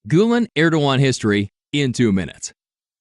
Gülen Erdoğan History in 2 minutes.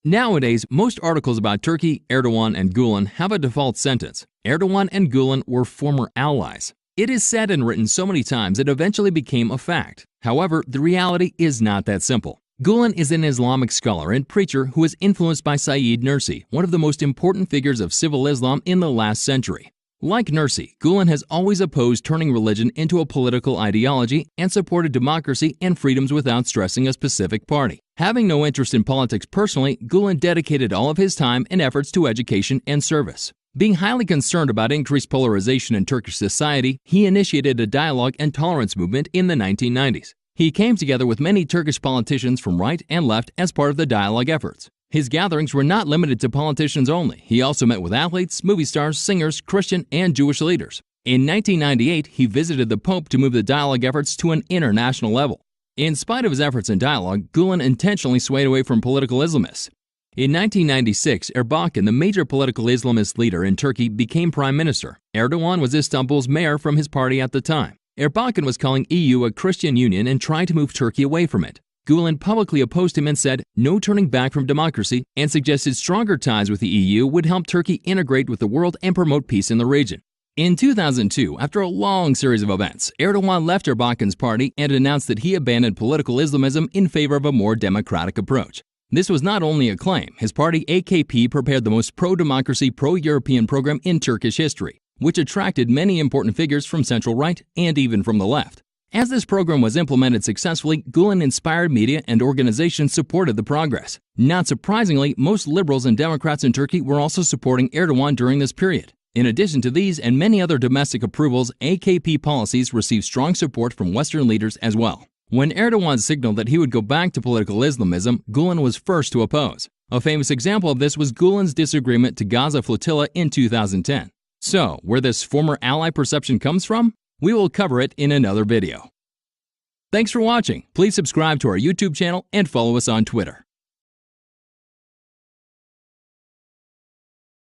Nowadays, most articles about Turkey, Erdoğan, and Gülen have a default sentence. Erdoğan and Gülen were former allies. It is said and written so many times it eventually became a fact. However, the reality is not that simple. Gülen is an Islamic scholar and preacher who was influenced by Saidem Nursim, one of the most important figures of civil Islam in the last century. Like Nursi, Gülen has always opposed turning religion into a political ideology and supported democracy and freedoms without stressing a specific party. Having no interest in politics personally, Gülen dedicated all of his time and efforts to education and service. Being highly concerned about increased polarization in Turkish society, he initiated a dialogue and tolerance movement in the 1990s. He came together with many Turkish politicians from right and left as part of the dialogue efforts. His gatherings were not limited to politicians only. He also met with athletes, movie stars, singers, Christian, and Jewish leaders. In 1998, he visited the Pope to move the dialogue efforts to an international level. In spite of his efforts in dialogue, Gülen intentionally swayed away from political Islamists. In 1996, Erdoğan, the major political Islamist leader in Turkey, became prime minister. Erdoğan was Istanbul's mayor from his party at the time. Erdoğan was calling EU a Christian union and trying to move Turkey away from it. Gülen publicly opposed him and said, "No turning back from democracy," and suggested stronger ties with the EU would help Turkey integrate with the world and promote peace in the region. In 2002, after a long series of events, Erdoğan left Erdoğan's party and announced that he abandoned political Islamism in favor of a more democratic approach. This was not only a claim. His party AKP prepared the most pro-democracy, pro-European program in Turkish history, which attracted many important figures from central right and even from the left. As this program was implemented successfully, Gülen inspired media and organizations supported the progress. Not surprisingly, most liberals and Democrats in Turkey were also supporting Erdoğan during this period. In addition to these and many other domestic approvals, AKP policies received strong support from Western leaders as well. When Erdoğan signaled that he would go back to political Islamism, Gülen was first to oppose. A famous example of this was Gülen's disagreement to Gaza flotilla in 2010. So, where this former ally perception comes from? We will cover it in another video. Thanks for watching. Please subscribe to our YouTube channel and follow us on Twitter.